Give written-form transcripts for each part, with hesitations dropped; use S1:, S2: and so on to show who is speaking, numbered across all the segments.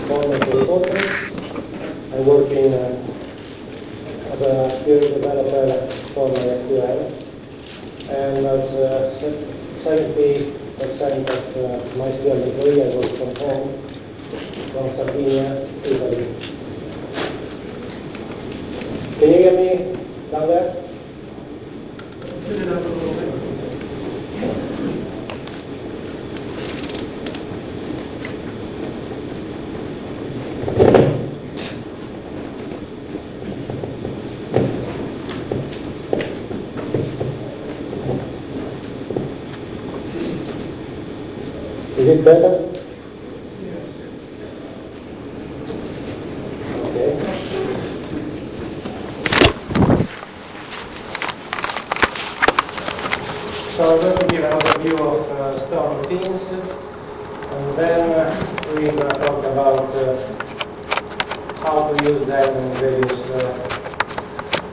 S1: former consultant. I'm working as a field developer for MySQL, and as 70% of MySQL employee, I work from home, from Sardinia, Italy. Can you hear me down there? Is it better?
S2: Yes.
S1: Okay. So I'm going to give an overview of store routines, and then we're going to talk about how to use them in various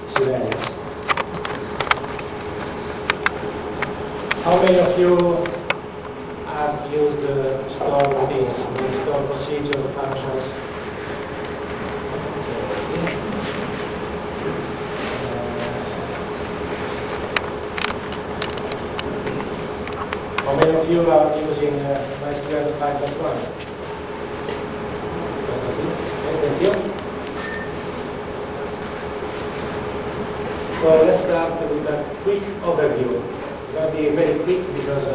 S1: scenarios. How many of you have used store routines, store procedure functions? How many of you are using MySQL 5.1? Okay, thank you. So let's start with a quick overview. It's going to be very quick because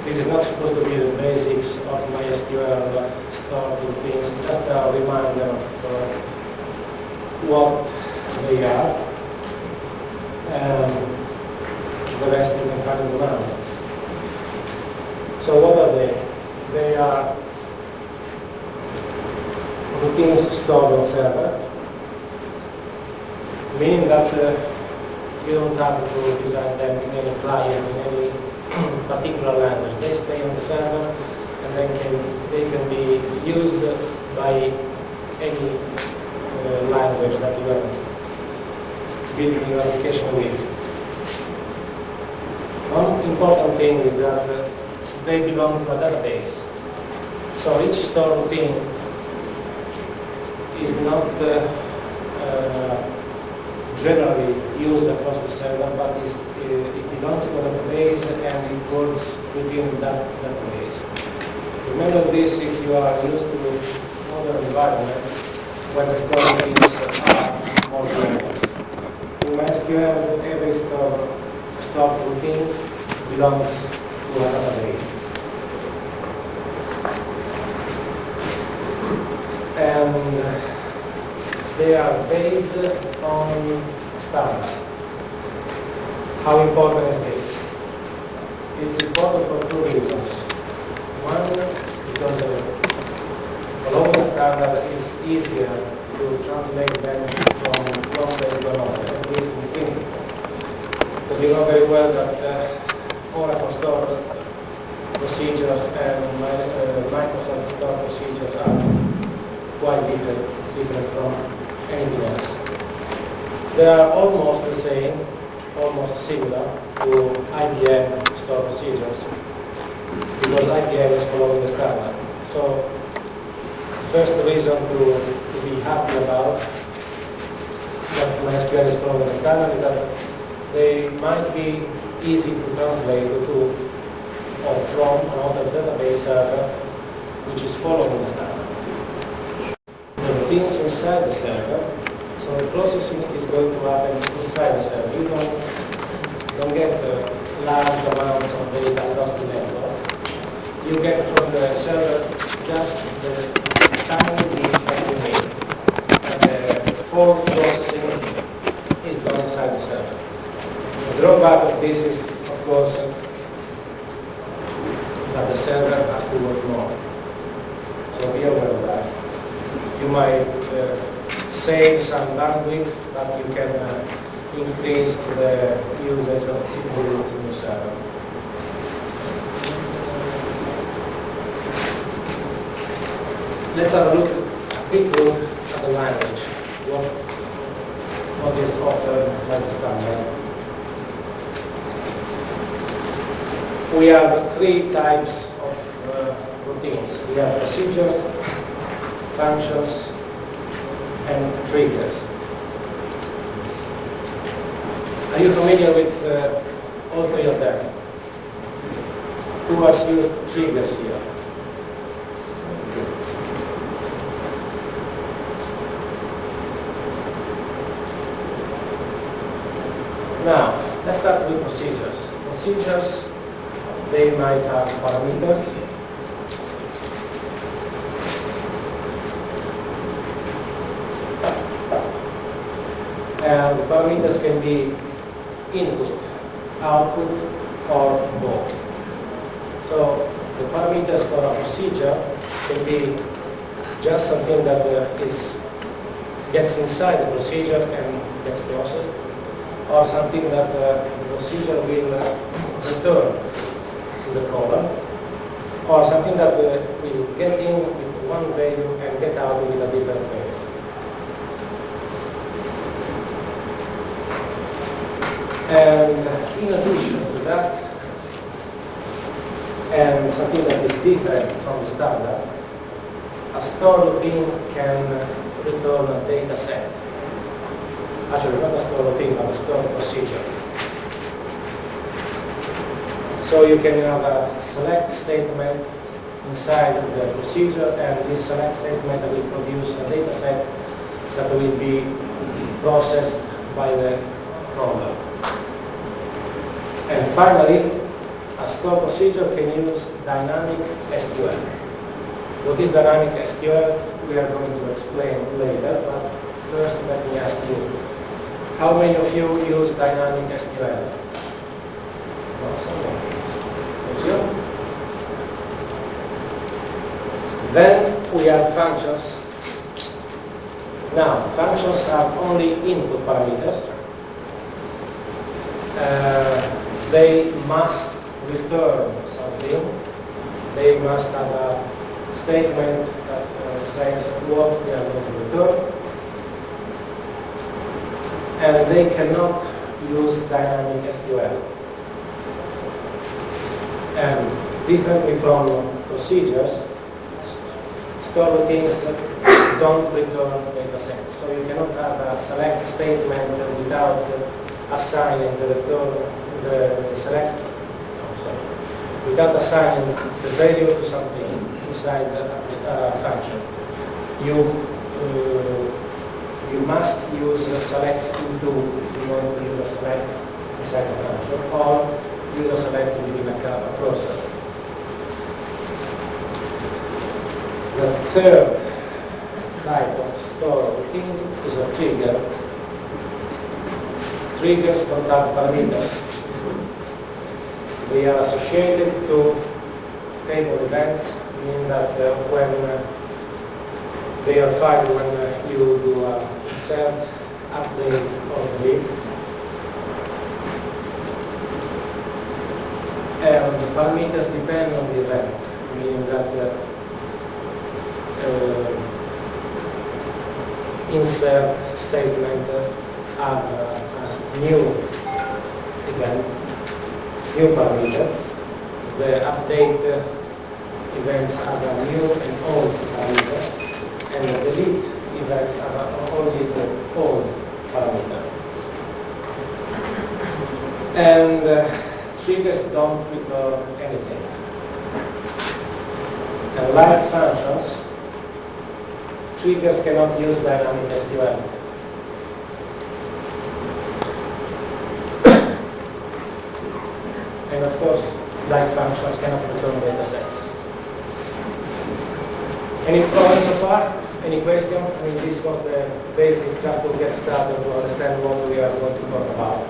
S1: this is not supposed to be the basics of MySQL store routines, just a reminder of what they are. The rest you can find around. So what are they? They are routines stored on server, meaning that you don't have to design them in any client, in any particular language. They stay on the server and then they can be used by any language that you are building your application with. One important thing is that they belong to a database. So each store routine is not generally used across the server, but it belongs to a database and it works within that database. Remember this if you are used to modern environments where the store routines are more global. In MySQL, every store routine belongs to a database. And they are based on standard. How important is this? It's important for two reasons. One, because following a standard is easier to translate them from one place to another, at least in principle. Because you know very well that Oracle store procedures and Microsoft store procedures are quite different from anything else. They are almost the same, almost similar to IBM store procedures, because IBM is following the standard. So, first reason to be happy about that MySQL is following the standard is that they might be easy to translate to or from another database server which is following the standard. The routines inside the server, so the processing is going to happen inside the server. You don't get large amounts of data across the network. You get from the server just the tiny bit that you need. And the whole processing is done inside the server. The drawback of this is, of course, that the server has to work more. So be aware of that. You might save some bandwidth, but you can increase the usage of CPU in your server. Let's have a quick look at the language. What is offered by the standard. We have three types of routines. We have procedures, functions, and triggers. Are you familiar with all three of them? Who has used triggers here? Now, let's start with procedures. Procedures, they might have parameters. And the parameters can be input, output, or both. So the parameters for a procedure can be just something that gets inside the procedure and gets processed, or something that the procedure will return to the caller, or something that will get in with one value and get out with a different value. And in addition to that, and something that is different from the standard, a store routine can return a data set. Actually, not a store routine, but a store procedure. So you can have a select statement inside the procedure, and this select statement will produce a data set that will be processed by the caller. And finally, a store procedure can use dynamic SQL. What is dynamic SQL? We are going to explain later, but first let me ask you, how many of you use dynamic SQL? Not so many. Thank you. Then we have functions. Now, functions have only input parameters. They must return something. They must have a statement that says what we are going to return. And they cannot use dynamic SQL. And differently from procedures, store routines don't return data sets. So you cannot have a select statement without assigning the return, without assigning the value to something inside the function. You must use a select into if you want to use a select inside the function, or use a select within a process. The third type of store routine is a trigger. Triggers don't have parameters. They are associated to table events, meaning that when they are fired when you do a insert, update, or delete. And the parameters depend on the event, meaning that insert statement have a new event, new parameter. The update events have a new and old parameter, and the delete events have only the old parameter. And triggers don't return anything. And like functions, triggers cannot use dynamic SQL. And of course, like functions cannot return data sets. Any problems so far? Any question? I mean, this was the basic, just to get started to understand what we are going to talk about.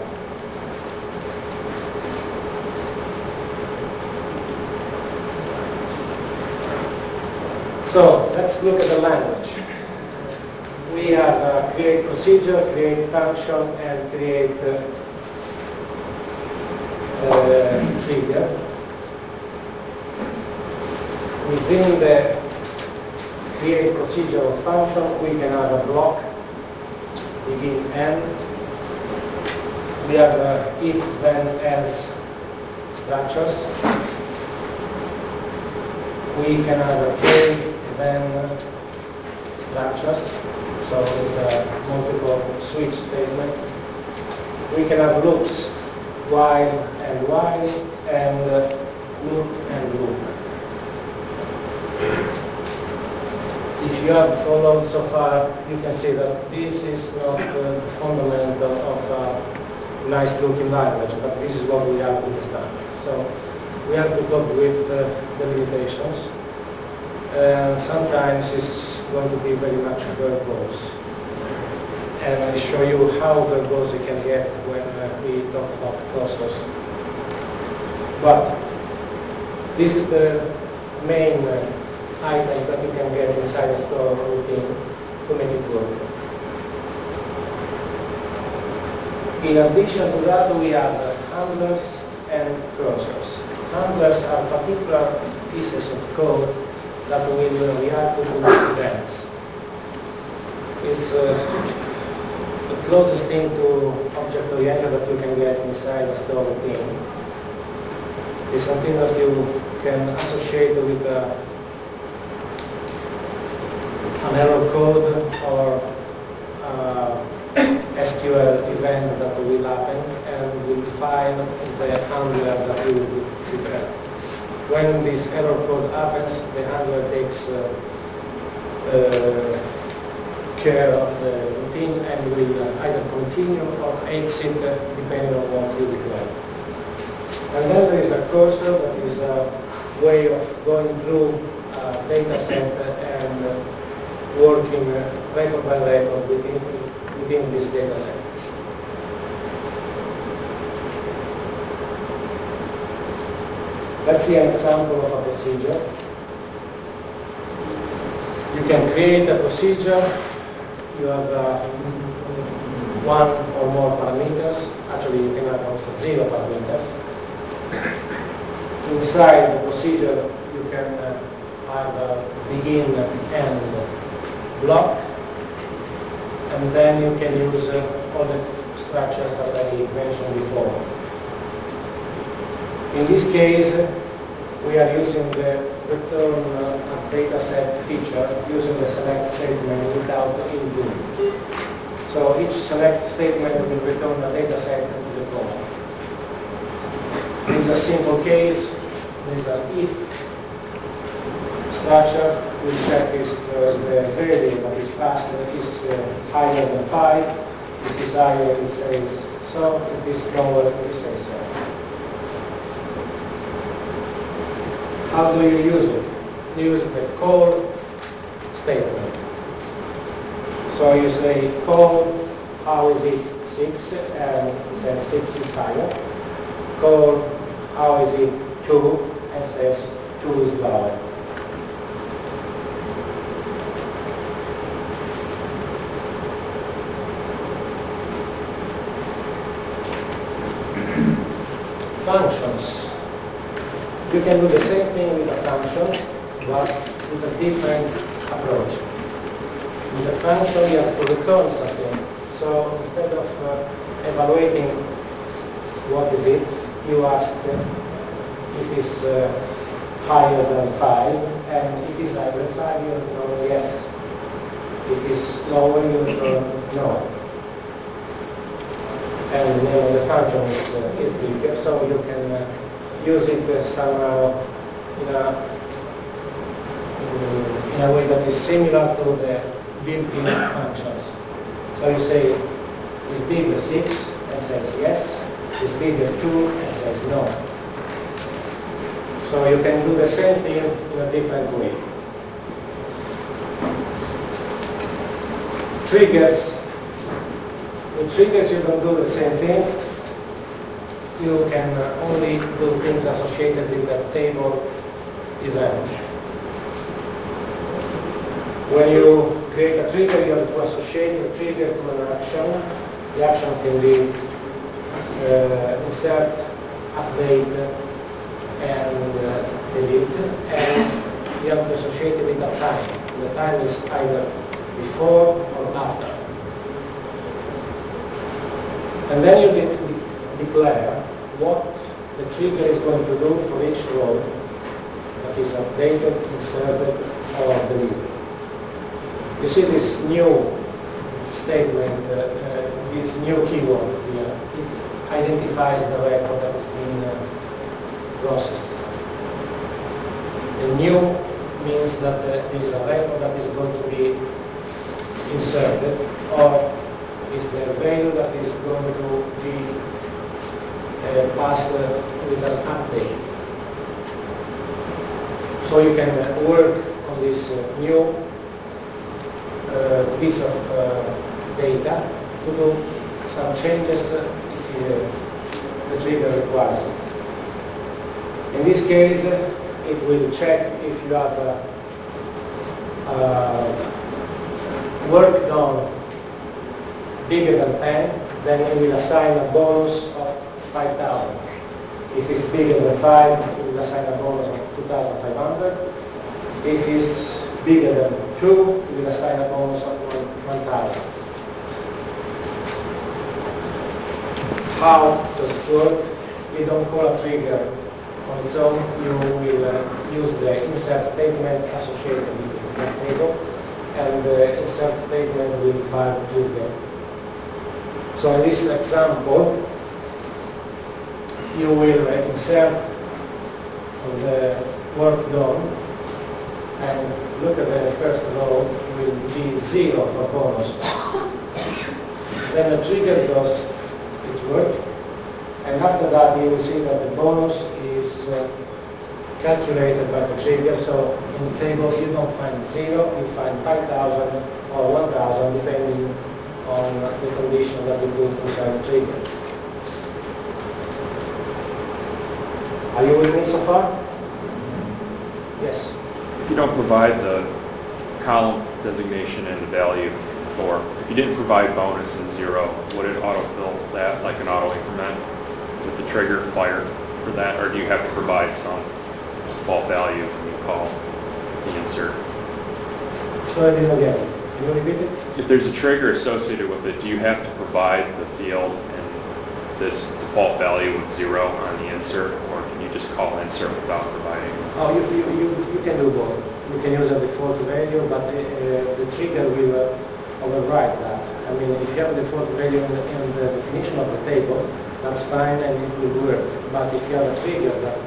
S1: So, let's look at the language. We have create procedure, create function, and create trigger. Within the create procedure or function, we can have a block, begin, end. We have if, then, else structures. We can have a case, then, structures. So it's a multiple switch statement. We can have loops, while, and loop and loop. If you have followed so far, you can see that this is not the fundamental of a nice looking language, but this is what we have with the standard. So we have to cope with the limitations. Sometimes it's going to be very much verbose. And I'll show you how verbose you can get when we talk about cursors. But this is the main item that you can get inside a store routine to make it work. In addition to that, we have handlers and cursors. Handlers are particular pieces of code that will react to events. It's the closest thing to object-oriented that you can get inside a store routine. It's something that you can associate with an error code or SQL event that will happen, and will find the handler that you will prepare. When this error code happens, the handler takes care of the routine and will either continue or exit depending on what you declare. And then there is a cursor that is a way of going through a data set and working record by record within this data set. Let's see an example of a procedure. You can create a procedure. You have one or more parameters. Actually, you can have also 0 parameters. Inside the procedure, you can have a begin and end block. And then you can use all the structures that I mentioned before. In this case, we are using the return a data set feature using the select statement without include. So each select statement will return a data set to the code. This is a simple case. There is an if structure. We check if the variable that is passed is higher than 5. If it's higher, it says so. If it's lower, it says so. How do you use it? You use the call statement. So you say call, how is it 6? And it says 6 is higher. Call, how is it 2? And says 2 is lower. Functions. You can do the same thing with a function, but with a different approach. With a function, you have to return something. So instead of evaluating what is it, you ask if it's higher than 5, and if it's higher than 5, you return yes. If it's lower, you return no. And the name of the function is bigger, so you can use it somehow in a way that is similar to the built-in functions. So you say, is bigger 6? And says yes. Is bigger 2? And says no. So you can do the same thing in a different way. Triggers. With triggers you don't do the same thing. You can only do things associated with a table event. When you create a trigger, you have to associate the trigger to an action. The action can be insert, update, and delete. And you have to associate it with a time. The time is either before or after. And then you declare what the trigger is going to do for each row that is updated, inserted, or deleted. You see this new statement, this new keyword here. It identifies the record that is being processed. The new means that there is a record that is going to be inserted, or is the value that is going to be passed with an update. So you can work on this new piece of data to do some changes if the trigger requires it. In this case, it will check if you have work done bigger than 10, then it will assign a bonus of 5,000. If it's bigger than 5, it will assign a bonus of 2,500. If it's bigger than 2, it will assign a bonus of 1,000. How does it work? You don't call a trigger on its own. You will use the insert statement associated with the table, and the insert statement will fire the trigger. So in this example, you will insert the work done, and look at the first row will be 0 for bonus. Then the trigger does its work, and after that you will see that the bonus is calculated by the trigger. So in the table you don't find 0, you find 5,000 or 1,000 depending on the condition that you put inside the trigger. Are you with me so far? Yes.
S2: If you don't provide the column designation and the value for, if you didn't provide bonus and 0, would it autofill that like an auto increment with the trigger fired for that, or do you have to provide some default value when you call the insert?
S1: So I didn't get it. Can you repeat it?
S2: If there's a trigger associated with it, do you have to provide the field and this default value with 0 on the insert, or can you just call insert without providing?
S1: Oh, you can do both. You can use a default value, but the trigger will override that. I mean, if you have a default value in the definition of the table, that's fine and it will work. But if you have a trigger that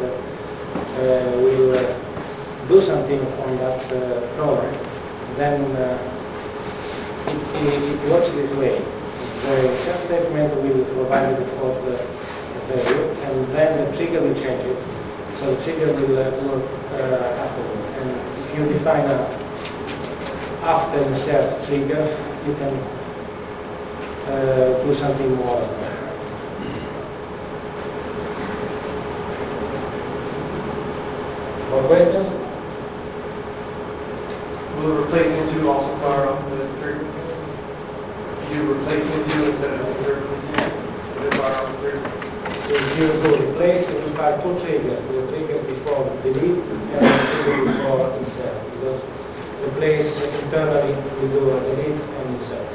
S1: will do something on that program, then it works this way. The insert statement will provide the default value, and then the trigger will change it. So the trigger will work afterward. And if you define a after insert trigger, you can do something more as well. More questions?
S3: Will the replacing two also fire off the trigger? If you replace into instead of insert into, will it fire off the trigger?
S1: If you go replace, it will fire two triggers. The triggers before delete and the trigger before insert. Because replace internally we do a delete and insert.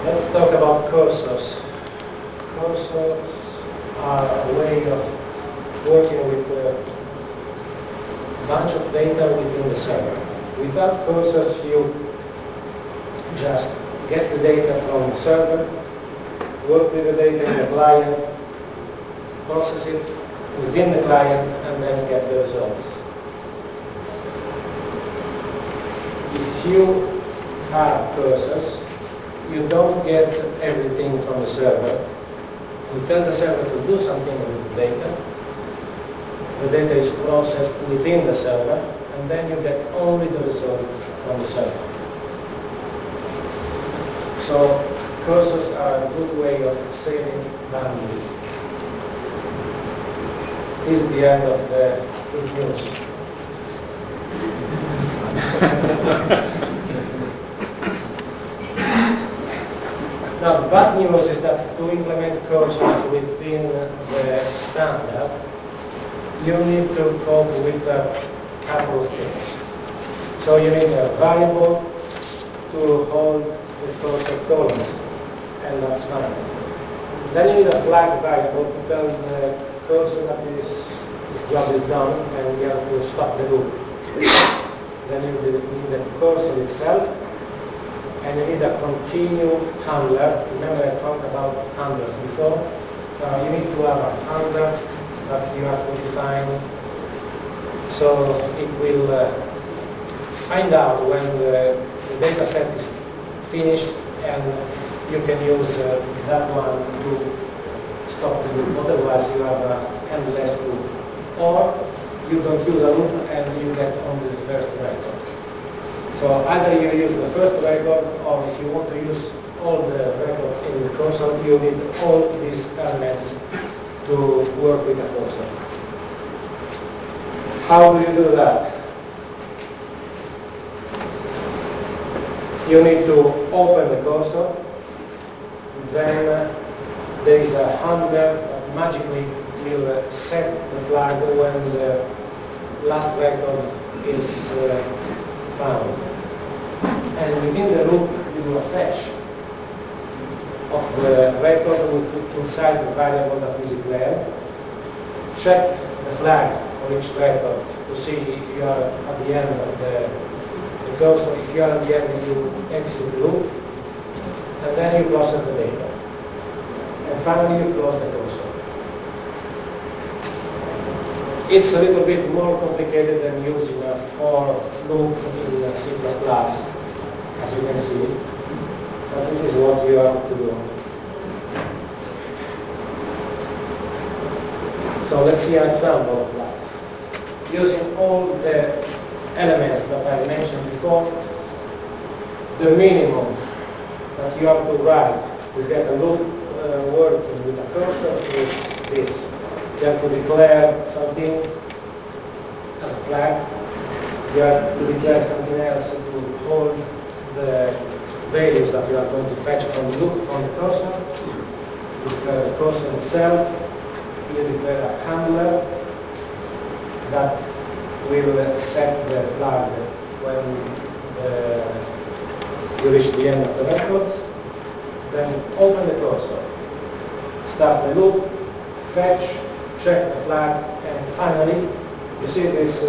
S1: Let's talk about cursors. Cursors are a way of working with a bunch of data within the server. Without cursors, you just get the data from the server, work with the data in the client, process it within the client, and then get the results. If you have cursors, you don't get everything from the server. You tell the server to do something with the data. The data is processed within the server, and then you get only the result from the server. So cursors are a good way of saving bandwidth. This is the end of the good news. Now, the bad news is that to implement cursors within the standard, you need to cope with a couple of things. So you need a variable to hold the cursor columns, and that's fine. Then you need a flag variable to tell the cursor that this job is done and we have to stop the loop. Then you need the cursor itself, and you need a continue handler. Remember I talked about handlers before? You need to have a handler that you have to define, so it will find out when the data set is finished, and you can use that one to stop the loop. Otherwise you have an endless loop. Or you don't use a loop and you get only the first record. So either you use the first record, or if you want to use all the records in the cursor, you need all these elements to work with the cursor. How do you do that? You need to open the cursor, then there is a handler that magically will set the flag when the last record is found. And within the loop, you do a fetch of the record inside the variable that you declared. Check the flag for each record to see if you are at the end of the cursor. If you are at the end, you exit the loop, and then you process the data. And finally, you close the cursor. It's a little bit more complicated than using a for loop in C++, as you can see. But this is what you have to do. So let's see an example of that. Using all the elements that I mentioned before, the minimum that you have to write to get a loop working with a cursor is this. You have to declare something as a flag. You have to declare something else to hold the values that you are going to fetch from the loop, from the cursor. You declare the cursor itself. You declare a handler that will set the flag when you reach the end of the records. Then open the cursor. Start the loop, fetch, check the flag, and finally, you see this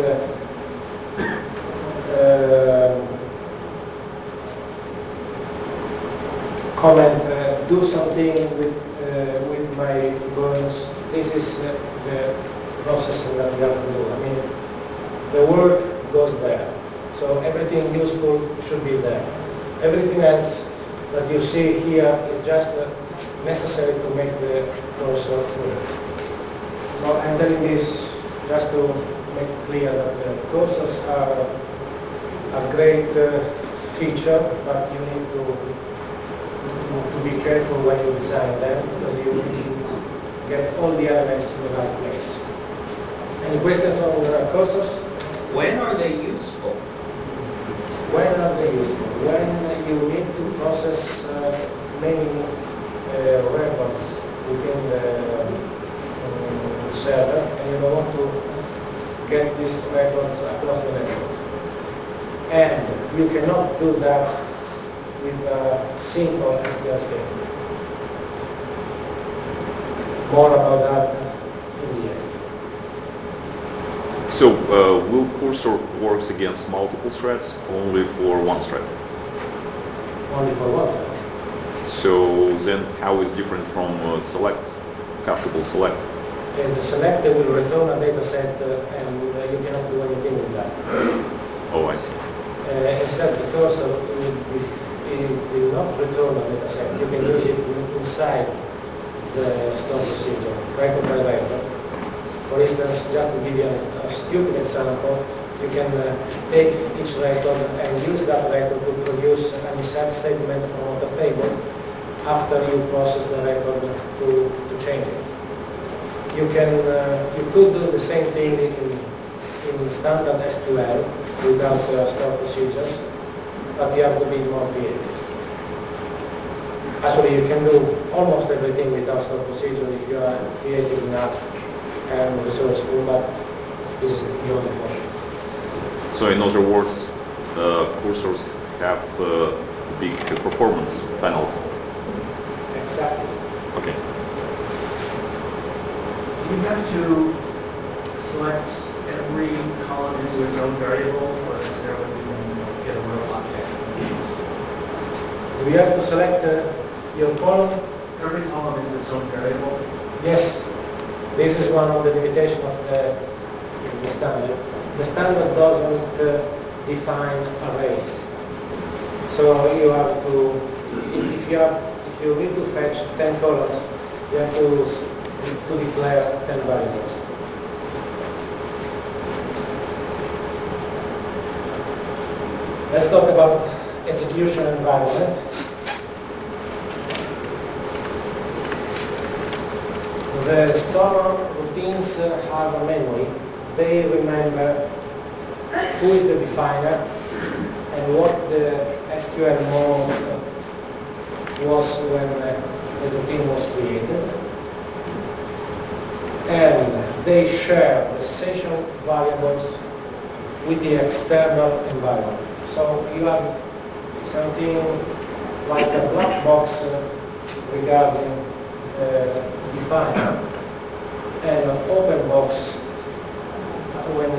S1: comment, do something with my bonus. This is the processing that you have to do. I mean, the work goes there. So everything useful should be there. Everything else that you see here is just necessary to make the cursor work. Now, I'm telling this just to make clear that the cursors are a great feature, but you need to be careful when you design them, because you need to get all the elements in the right place. Any questions on cursors?
S4: When are they useful?
S1: When are they useful? When you need to process many records within the server, and you don't want to get these records across the network. And you cannot do that with a simple SQL statement. More about that in the end.
S5: So, will cursor works against multiple threads, only for one thread?
S1: Only for one.
S5: So then, how is different from select, cachable select?
S1: The selector will return a data set, and you cannot do anything with that.
S5: Oh, I see.
S1: Instead, the cursor will not return a data set. You can use it inside the store procedure, record by record. For instance, just to give you a stupid example, you can take each record and use that record to produce an insert statement from the table after you process the record to change it. You could do the same thing in standard SQL without store procedures, but you have to be more creative. Actually, you can do almost everything without store procedure if you are creative enough and resourceful, but this is beyond the point.
S5: So in other words, cursors have a big performance penalty.
S1: Exactly.
S5: Okay.
S3: you have to select every column into its own variable, or is there what we can get a real object?
S1: We have to select your column.
S3: Every column into its own variable?
S1: Yes, this is one of the limitations of the standard. The standard doesn't define arrays. So you have to, if you need to fetch 10 columns, you have to declare 10 variables. Let's talk about execution environment. The store routines have a memory. They remember who is the definer and what the SQL mode was when the routine was created. And they share the session variables with the external environment. So you have something like a black box regarding definer and an open box when we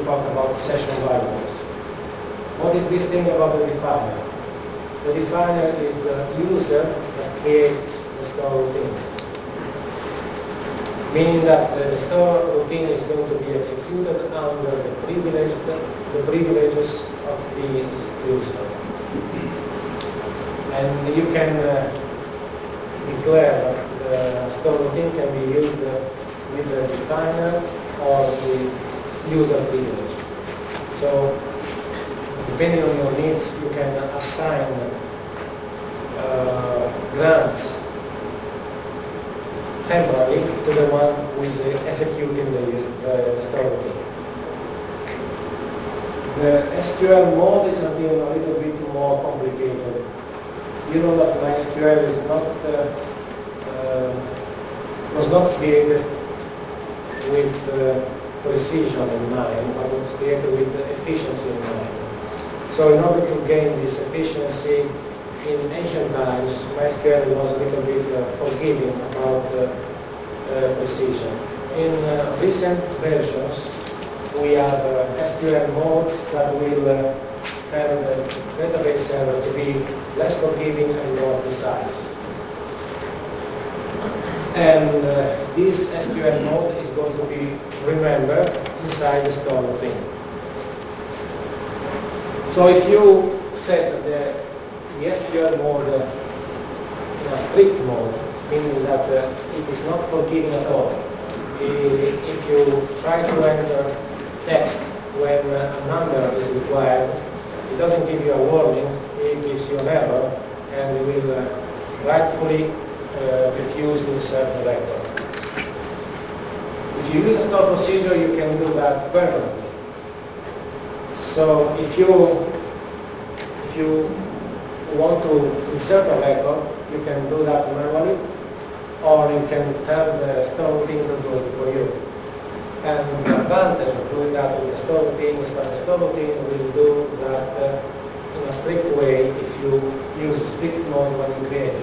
S1: talk about session variables. What is this thing about the definer? The definer is the user that creates the store routines, meaning that the store routine is going to be executed under the privileges of this user. And you can declare the store routine can be used with the definer or the user privilege. So, depending on your needs, you can assign grants temporarily to the one who is executing the store routine. The SQL mode is something a little bit more complicated. You know that MySQL is was not created with precision in mind, but was created with efficiency in mind. So in order to gain this efficiency, in ancient times, MySQL was a little bit forgiving about precision. In recent versions, we have SQL modes that will tell the database server to be less forgiving and more precise. And this SQL mode is going to be remembered inside the store routine. So if you set the SQL mode in a strict mode, meaning that it is not forgiving at all, if you try to enter text when a number is required, it doesn't give you a warning, it gives you an error, and it will rightfully refuse to insert the record. If you use a store procedure, you can do that permanently. So if you want to insert a record, you can do that manually, or you can tell the store routine to do it for you. And the advantage of doing that with the store routine is that the store routine will do that in a strict way if you use strict mode when you create it.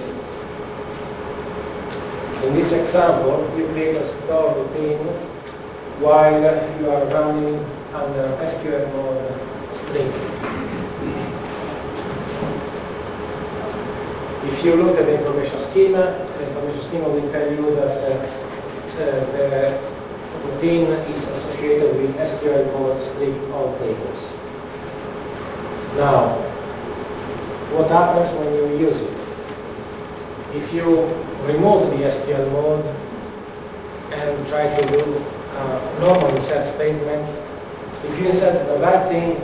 S1: In this example, you create a store routine while you are running under SQL mode string. If you look at the information schema will tell you that the routine is associated with SQL mode string all tables. Now, what happens when you use it? If you remove the SQL mode and try to do a normal insert statement, if you insert the right thing,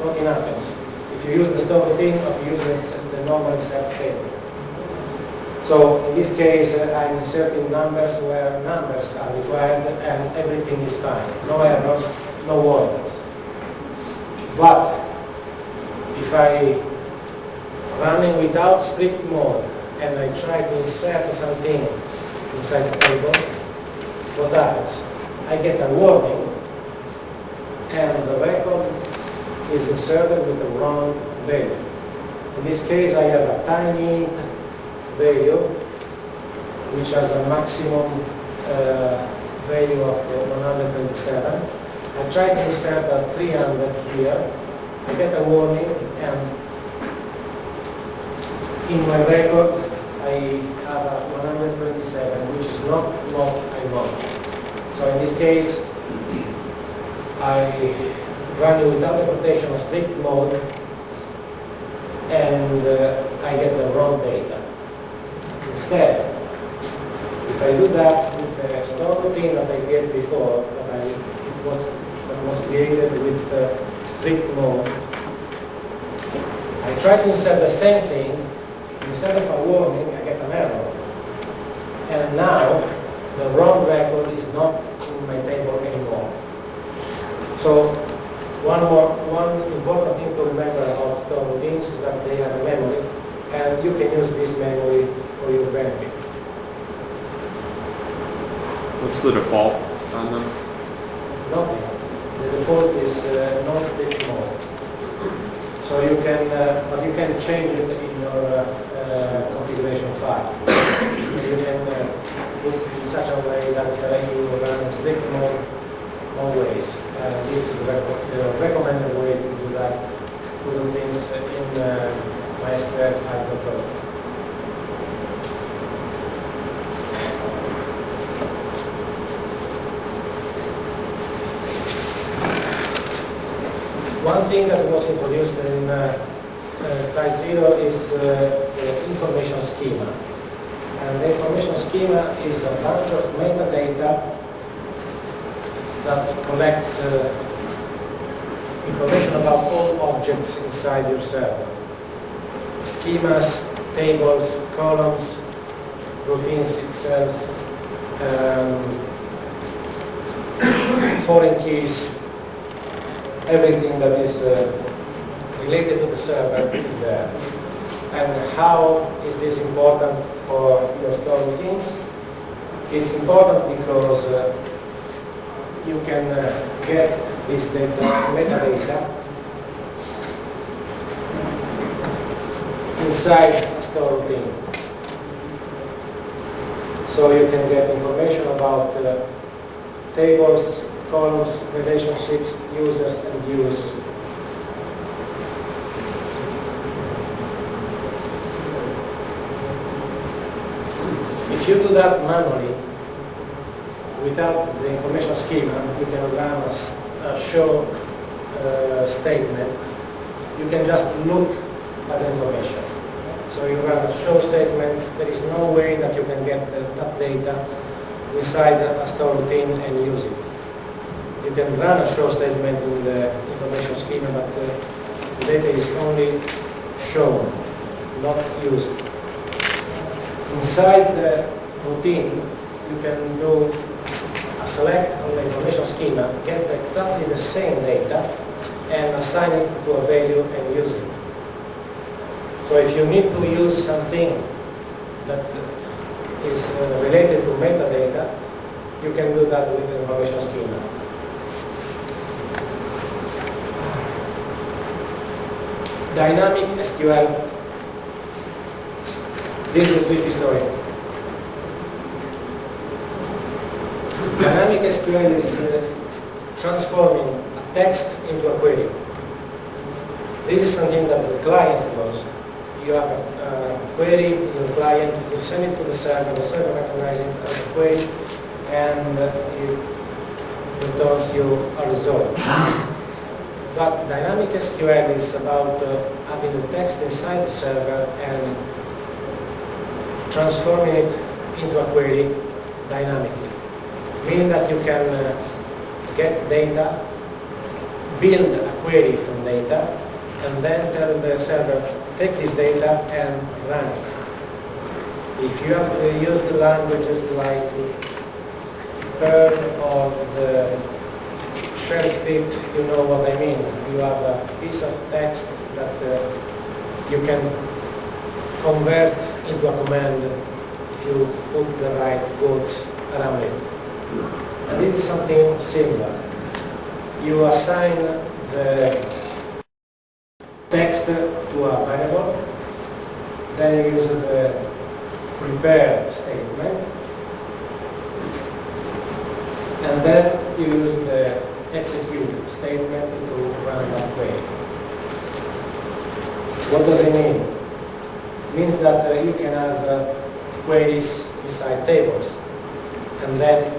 S1: nothing happens. If you use the store routine, or if you use the normal insert statement. So in this case, I'm inserting numbers where numbers are required and everything is fine. No errors, no warnings. But if I running without strict mode and I try to insert something inside the table, what happens? I get a warning and the record is inserted with the wrong value. In this case, I have a tiny value which has a maximum value of 127. I try to insert a 300 here. I get a warning, and in my record I have a 127, which is not what I want. So in this case, I run it without the protection of strict mode, and I get the wrong data. Instead, if I do that with the store routine that I did before, that was created with strict mode, I try to insert the same thing. Instead of a warning, I get an error. And now, the wrong record is not in my table anymore. So, one important thing to remember about store routines is that they have a memory, and you can use this memory for your benefit.
S2: What's the default on them?
S1: Nothing. The default is non-strict mode. So you can, but you can change it in your configuration file. You can put it in such a way that you run in strict mode always. This is the recommended way to do that, to do things in MySQL 5.0. One thing that was introduced in 5.0 is the information schema. And the information schema is a bunch of metadata that collects information about all objects inside your server. Schemas, tables, columns, routines itself, foreign keys, everything that is related to the server is there. And how is this important for your store routines? It's important because you can get this data, metadata, inside a store routine. So you can get information about tables, columns, relationships, users, and views. If you do that manually, without the information schema, you can run a show statement. You can just look at the information. So you run a show statement. There is no way that you can get that data inside a store routine and use it. You can run a show statement in the information schema, but the data is only shown, not used. Inside the routine, you can do a select from the information schema, get exactly the same data, and assign it to a value and use it. So if you need to use something that is related to metadata, you can do that with the information schema. Dynamic SQL. This is a tricky story. Dynamic SQL is transforming a text into a query. This is something that the client does. You have a query in your client, you send it to the server recognizes it as a query, and it returns you a result. But dynamic SQL is about having the text inside the server and transforming it into a query dynamically. Meaning that you can get data, build a query from data, and then tell the server, take this data and run it. If you have used the languages like Perl or the shell script, you know what I mean. You have a piece of text that you can convert into a command if you put the right quotes around it. And this is something similar. You assign the text to a variable, then you use the prepare statement, And then you use the execute statement to run that query. What does it mean? It means that you can have queries inside tables, and then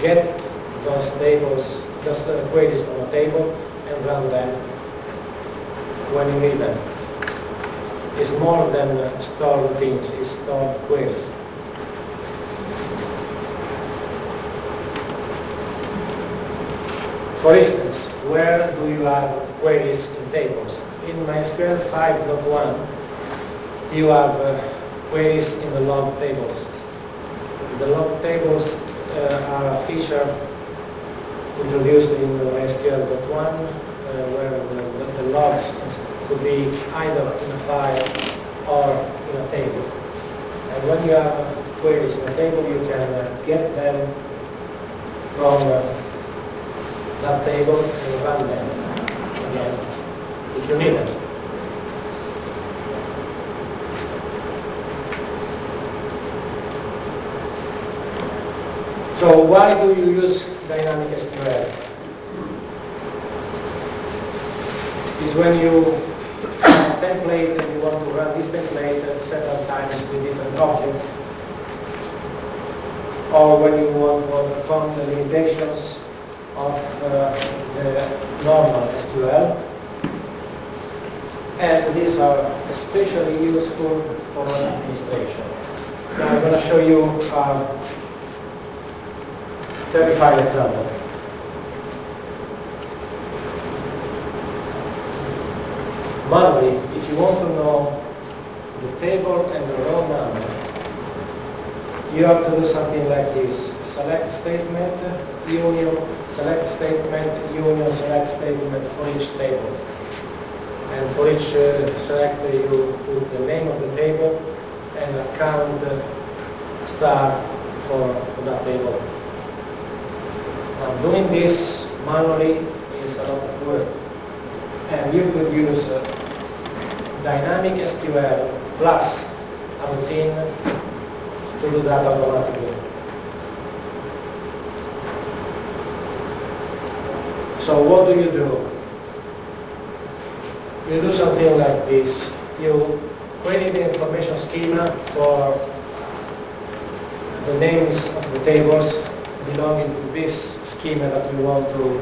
S1: get those tables, those queries from a table, and run them when you need them. It's more than store routines, it's store queries. For instance, where do you have queries in tables? In MySQL 5.1, you have queries in the log tables. The log tables are a feature introduced in MySQL.1 where the logs could be either in a file or in a table. And when you have queries in a table, you can get them from that table and run them again if you need them. So why do you use dynamic SQL? Is when you have a template and you want to run this template several times with different objects, or when you want to overcome the limitations of the normal SQL. And these are especially useful for administration. Now I'm going to show you a verified example. Manually, if you want to know the table and the row number, you have to do something like this. Select statement, union, select statement, union, select statement for each table. And for each selector, you put the name of the table and a count star for that table. Now, doing this manually is a lot of work. And you could use dynamic SQL plus a routine to do that automatically. So what do? You do something like this. You create the information schema for the names of the tables belonging to this schema that you want to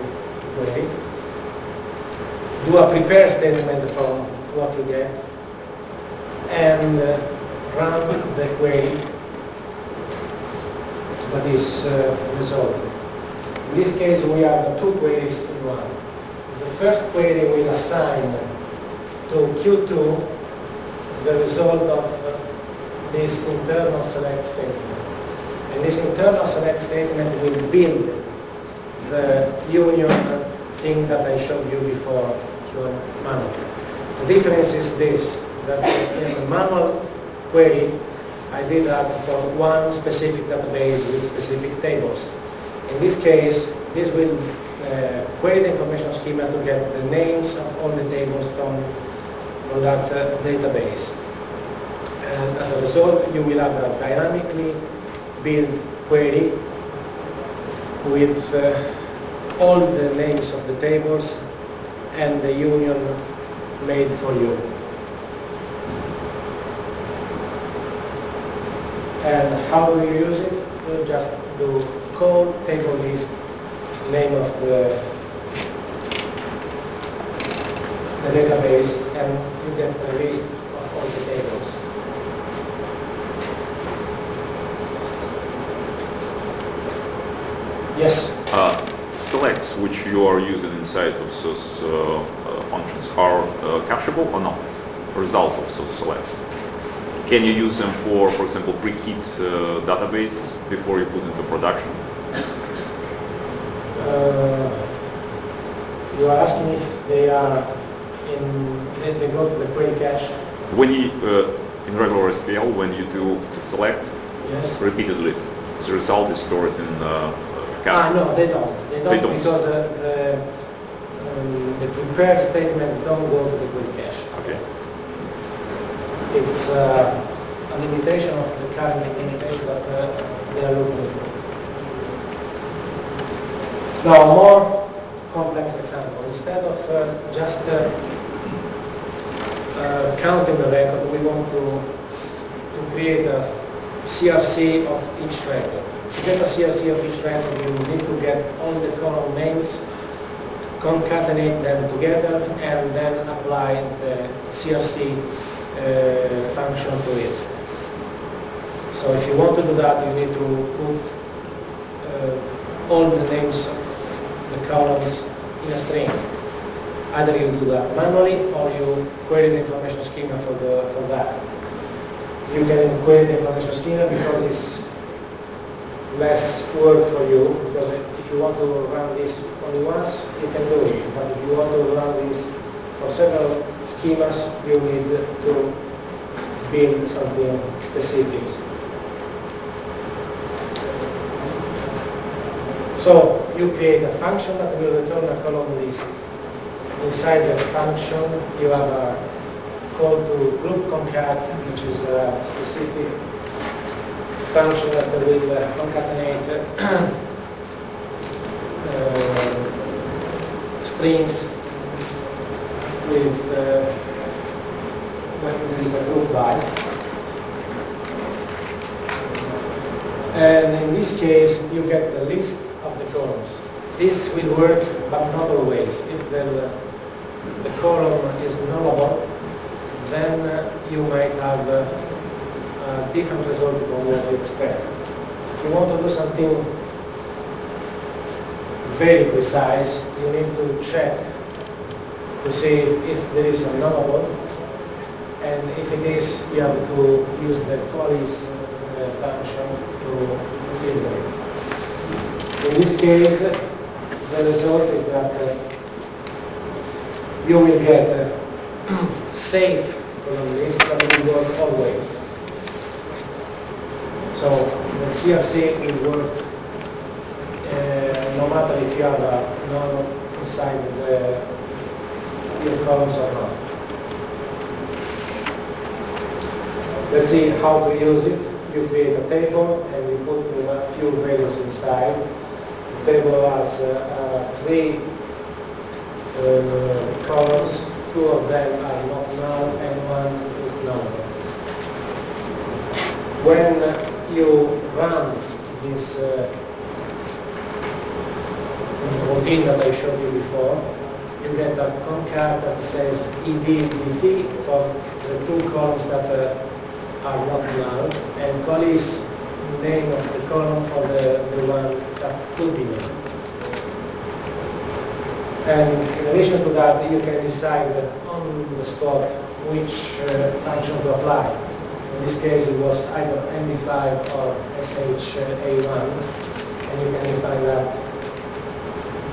S1: query. Do a prepare statement from what you get and run the query that is resolved. In this case, we have two queries in one. The first query will assign to Q2 the result of this internal select statement. And this internal select statement will build the union thing that I showed you before manually. The difference is this, that in the manual query, I did that for one specific database with specific tables. In this case, this will query the information schema to get the names of all the tables from that database. And as a result, you will have a dynamically built query with all the names of the tables and the union made for you. And how do you use it? You just do call table list, name of the database, and you get the list of all the tables. Yes?
S5: Selects which you are using inside of those functions are cacheable or not? Result of those selects. Can you use them for example, preheat database before you put into production?
S1: You are asking if they are they go to the query cache?
S5: When you, in regular SQL, when you do select
S1: Yes.
S5: repeatedly, the result is stored in cache.
S1: No, they don't. They don't. Because the prepared statement don't go to the query cache.
S5: Okay.
S1: It's a limitation of the current implementation that they are looking into. Now, a more complex example. Instead of just counting the record, we want to create a CRC of each record. To get a CRC of each record, you need to get all the column names, concatenate them together, and then apply the CRC function to it. So if you want to do that, you need to put all the names of the columns in a string. Either you do that manually or you query the information schema for that. You can query the information schema because it's less work for you, because if you want to run this only once, you can do it. But if you want to run this for several schemas, you need to build something specific. So you create a function that will return a column list. Inside the function, you have a call to group concat, which is a specific function that will concatenate strings with when there is a group by. And in this case, you get the list of the columns. This will work, but not always. If the column is nullable, then you might have a different result from what you expect. If you want to do something very precise, you need to check to see if there is a nullable, and if it is, you have to use the police function to filter it. In this case, the result is that you will get a safe column list that will work always. So the CRC will work no matter if you have a null inside your columns or not. Let's see how to use it. You create a table and you put a few values inside. The table has 3 columns. 2 of them are not null and 1 is null. When you run this routine that I showed you before, you get a concat that says ED for the 2 columns that are not null, and police name of the column for the one that could be null. And in addition to that, you can decide on the spot which function to apply. In this case, it was either ND5 or SHA1, and you can define that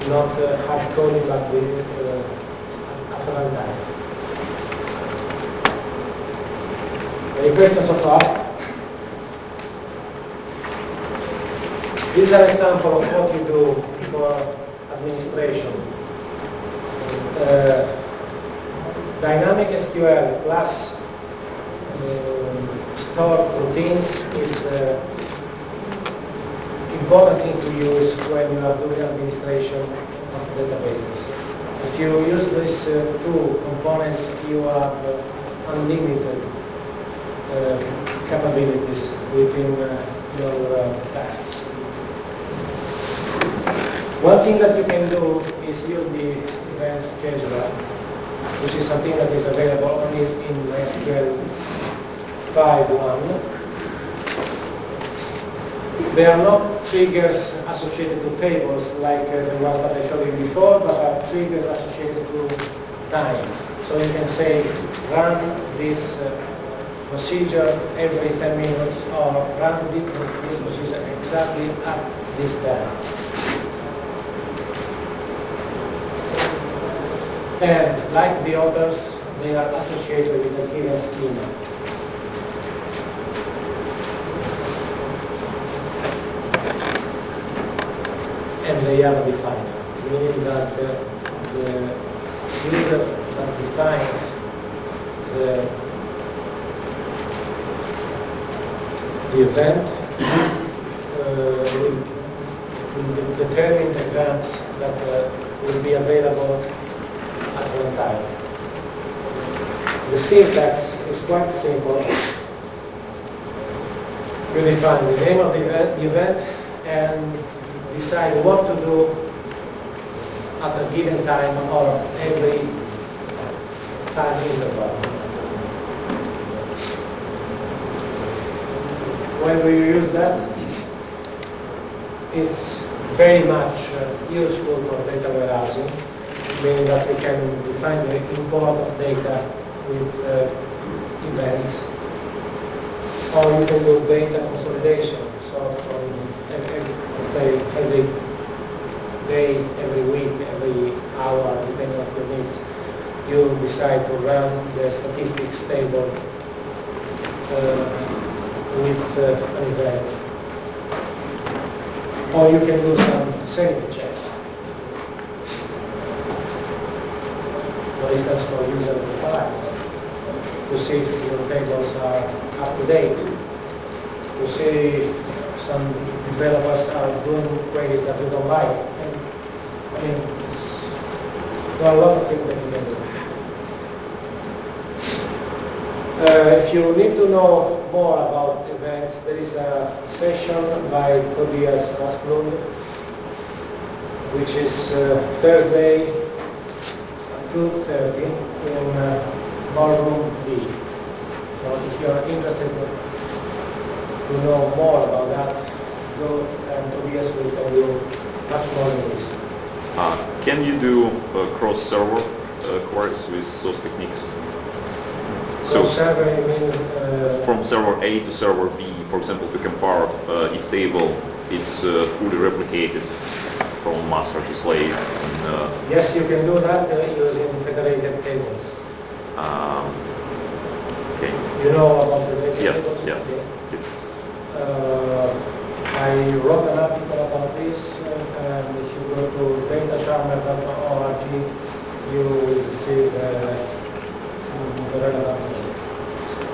S1: not hard coding, but with at runtime. Any questions so far? This is an example of what we do for administration. Dynamic SQL plus stored routines is the important thing to use when you are doing administration of databases. If you use these 2 components, you have unlimited capabilities within your tasks. One thing that you can do is use the event scheduler, which is something that is available only in MySQL 5.1. There are not triggers associated to tables like the ones that I showed you before, but are triggers associated to time. So you can say, run this procedure every 10 minutes, or run this procedure exactly at this time. And like the others, they are associated with a given schema. And they are a definer, meaning that the user that defines the event will determine the grants that will be available at one time. The syntax is quite simple. You define the name of the event and decide what to do at a given time or every time interval. When we use that, it's very much useful for data warehousing, meaning that we can define the import of data with events, or you can do data consolidation. So from, let's say, every day, every week, every hour, depending on your needs, you decide to run the statistics table with an event. Or you can do some sanity checks. For instance, for user profiles, to see if your tables are up to date, to see if some developers are doing queries that you don't like. And, I mean, there are a lot of things that you can do. If you need to know more about events, there is a session by Tobias Rasplund, which is Thursday at 2:30 in Ballroom B. So if you are interested to know more about that, go and Tobias will tell you much more than this.
S5: Can you do cross-server queries with those techniques? So
S1: server, you mean,
S5: from server A to server B, for example, to compare if table is fully replicated from master to slave. And,
S1: yes, you can do that using federated tables.
S5: okay.
S1: You know about federated
S5: Yes,
S1: tables?
S5: yes.
S1: Okay.
S5: It's,
S1: I wrote an article about this, and if you go to datacharmer.org, you will see the relevant link.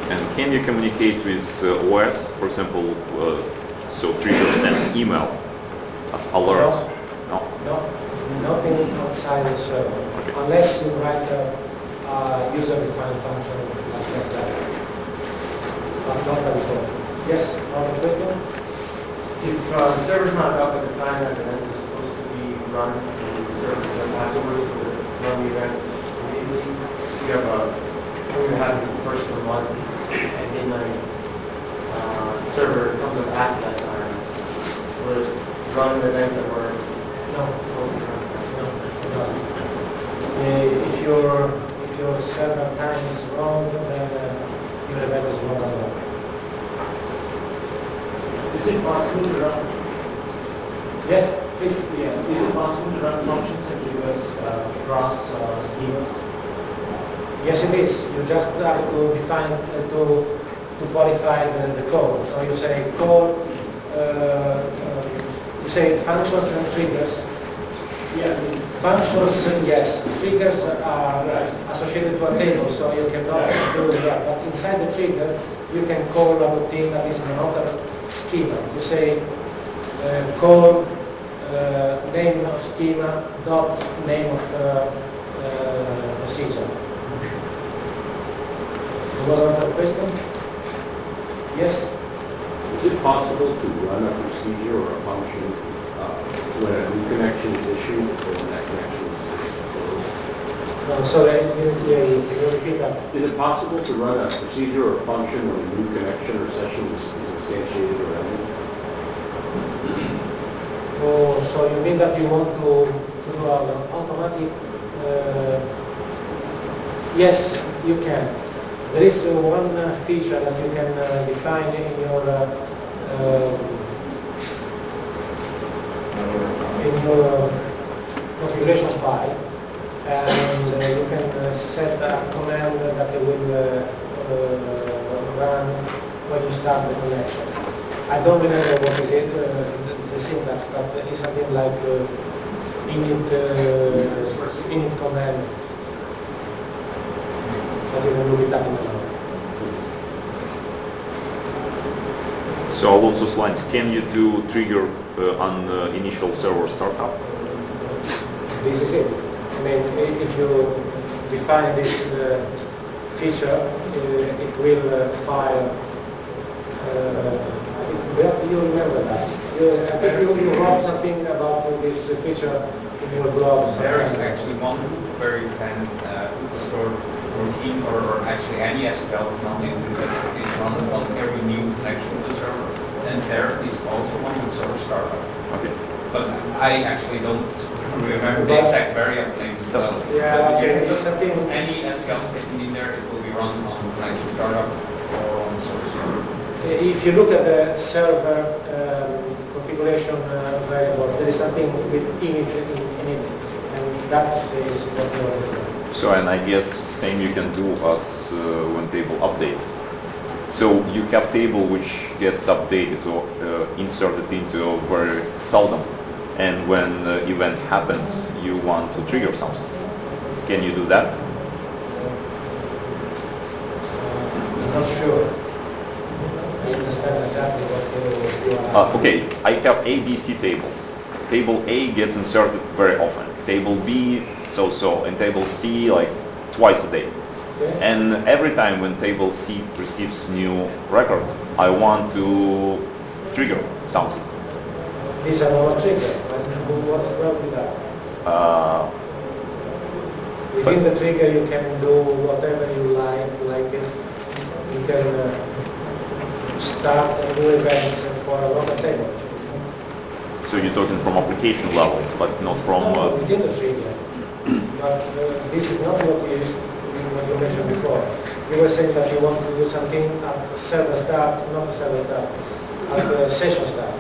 S5: and can you communicate with OS, for example, so trigger sends email as alert? No.
S1: No, nothing outside the server,
S5: Okay.
S1: unless you write a user-defined function like that. But not that is all. Yes, other question?
S3: If the server's not up at the time that the event is supposed to be run, and the server doesn't afterwards to run the event immediately, we have a, we have the first of the month at midnight, server comes up after that time, will it run the events that were
S1: No,
S3: supposed to run?
S1: no, it doesn't. If your server time is wrong, then your event is wrong as well.
S6: Is it possible to run?
S1: Yes, please.
S6: Yeah. Is it possible to run functions that give us cross schemas?
S1: Yes, it is. You just have to define, to qualify the code. So you say code, you say functions and triggers.
S6: Yeah.
S1: Functions, yes. Triggers are associated to a table, so you cannot do that. But inside the trigger, you can call a routine that is another schema. You say call name of schema dot name of procedure. There was another question? Yes?
S7: Is it possible to run a procedure or a function when a new connection is issued or when that connection is closed?
S1: No, sorry, I didn't hear you. Can you repeat that?
S7: Is it possible to run a procedure or a function when a new connection or session is instantiated or ended?
S1: Oh, so you mean that you want to do an automatic? Yes, you can. There is one feature that you can define in your configuration file, and you can set a command that will run when you start the connection. I don't remember what is it, the syntax, but it's something like init command. But you can look it up in the log.
S5: So along those lines, can you do trigger on initial server startup?
S1: This is it. I mean, if you define this feature, it will fire. I think you remember that. I think you wrote something about this feature in your blog.
S8: There is actually one where you can store routine or actually any SQL technology that is run on every new connection to the server. And there is also one with server startup.
S5: Okay.
S8: But I actually don't remember the exact variable names. Well.
S1: Yeah, okay.
S8: Just
S1: Something.
S8: any SQL statement in there, it will be run on connection startup or on server startup.
S1: If you look at the server configuration variables, there is something with init in it, and that is what you are doing.
S5: So, and I guess same you can do as when table updates. So you have table which gets updated or inserted into very seldom, and when the event happens, you want to trigger something. Can you do that?
S1: I'm not sure. I understand exactly what you are asking.
S5: Okay, I have A, B, C tables. Table A gets inserted very often. Table B, so, and table C like twice a day.
S1: Okay.
S5: And every time when table C receives new record, I want to trigger something.
S1: These are all trigger. What's wrong with that? Within the trigger, you can do whatever you like it. You can start new events for a longer table.
S5: So you're talking from application level, but not from...
S1: within the trigger. But this is not what you mentioned before. You were saying that you want to do something at the server start, not the server start, at the session start.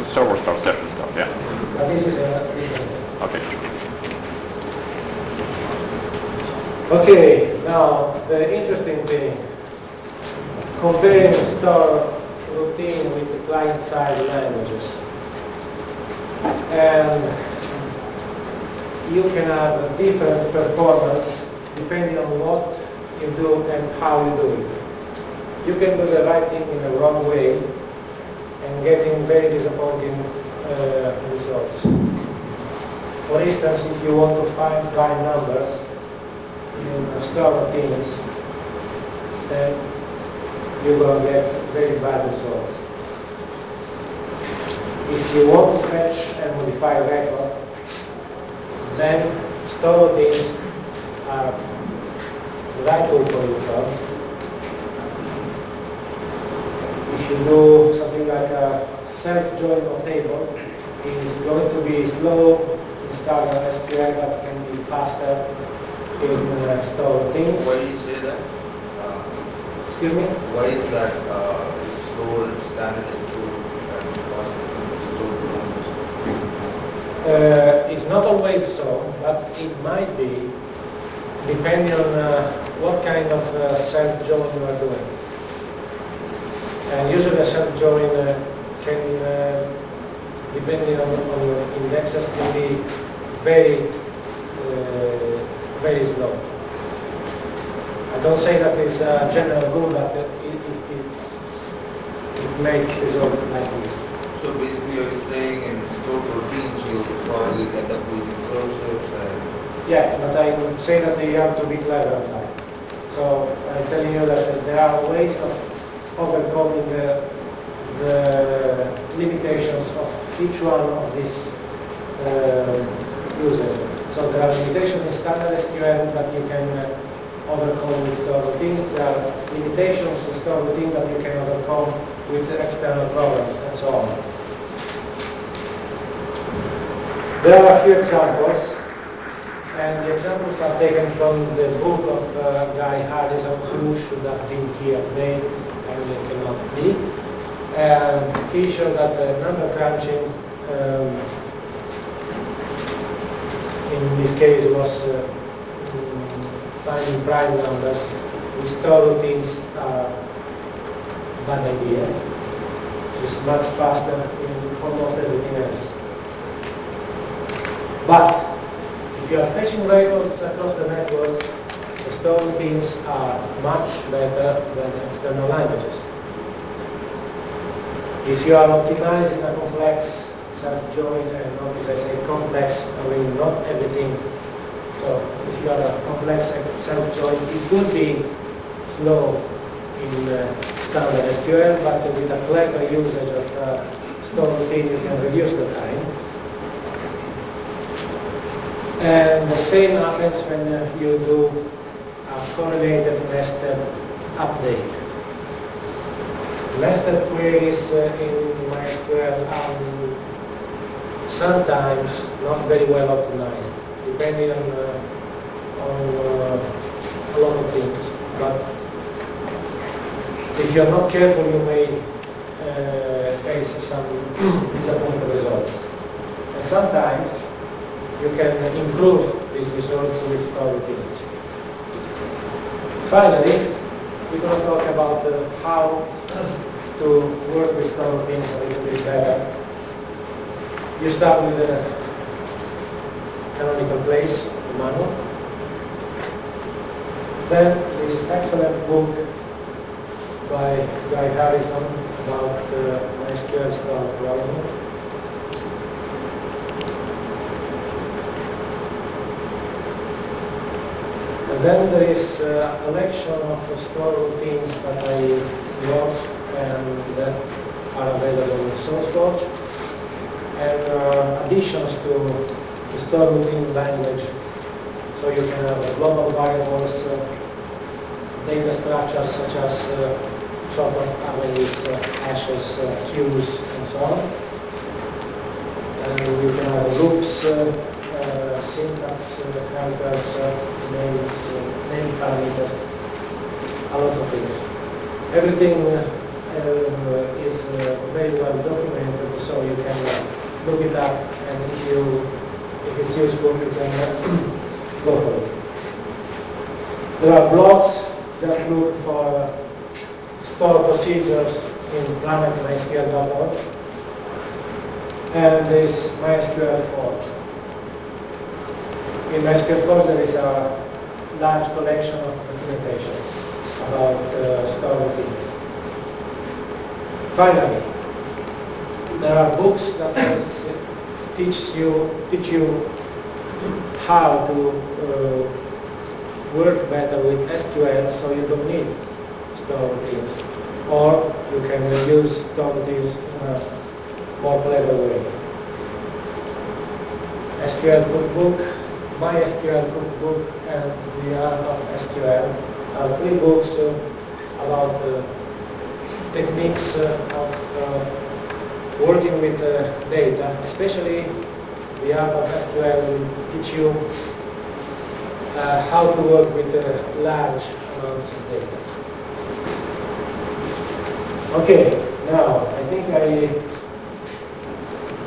S5: server start, session start, yeah.
S1: But this is a different thing.
S5: Okay.
S1: Okay, now the interesting thing, comparing store routine with the client-side languages. And you can have a different performance depending on what you do and how you do it. You can do the right thing in the wrong way and getting very disappointing results. For instance, if you want to find prime numbers in store routines, then you're going to get very bad results. If you want to fetch and modify record, then store routines are the right tool for your job. If you do something like a self-join or table, it's going to be slow in Starter SQL, but can be faster in store routines.
S4: Why do you say that?
S1: Excuse me?
S4: Why is that store standard SQL
S1: It's not always so, but it might be, depending on what kind of self-join you are doing. And usually a self-join can, depending on your indexes, can be very, very slow. I don't say that it's a general rule, but it makes result like this.
S4: So basically you're saying in store routines you'll probably end up using cursors and...
S1: Yeah, but I would say that you have to be clever at that. So I'm telling you that there are ways of overcoming the limitations of each one of these users. So there are limitations in standard SQL that you can overcome with store routines. There are limitations in store routine that you can overcome with external programs and so on. There are a few examples, and the examples are taken from the book of Guy Harrison, who should have been here today and cannot be. And he showed that number crunching, in this case, was finding prime numbers. With store routines are a bad idea. It's much faster in almost everything else. But if you are fetching records across the network, the store routines are much better than external languages. If you are optimizing a complex self-join, and notice I say complex, I mean not everything. So if you are a complex self-join, it could be slow in standard SQL, but with a clever usage of store routine, you can reduce the time. And the same happens when you do a correlated nested update. Nested queries in MySQL are sometimes not very well optimized, depending on a lot of things. But if you're not careful, you may face some disappointing results. And sometimes you can improve these results with store routines. Finally, we're going to talk about how to work with store routines a little bit better. You start with the canonical place, the manual. Then this excellent book by Guy Harrison about MySQL store programming. And then there is a collection of store routines that I wrote and that are available in SourceForge, and additions to the store routine language. So you can have global variables, data structures such as sort of arrays, hashes, queues, and so on. And you can have loops, syntax, helpers, names, name parameters, a lot of things. Everything is very well documented, so you can look it up, and if it's useful, you can go for it. There are blogs. Just look for store procedures in planet.mysql.org, and this MySQL Forge. In MySQL Forge there is a large collection of documentation about store routines. Finally, there are books that teach you how to work better with SQL, so you don't need store routines, or you can use store routines in a more clever way. SQL Cookbook, MySQL Cookbook, and The Art of SQL are 3 books about techniques of working with data, especially The Art of SQL will teach you how to work with large amounts of data. Okay, now I think I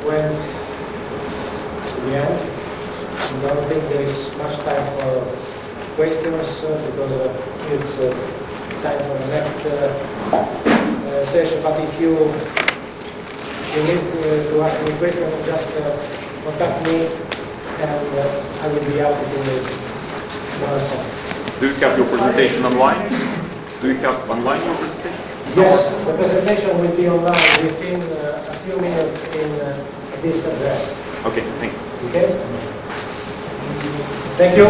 S1: went to the end. I don't think there is much time for questions because it's time for the next session. But if you need to ask me questions, just contact me, and I will be happy to answer.
S5: Do you have your presentation online? Do you have online your presentation?
S1: Yes, the presentation will be online within a few minutes in this address.
S5: Okay, thanks.
S1: Okay? Thank you.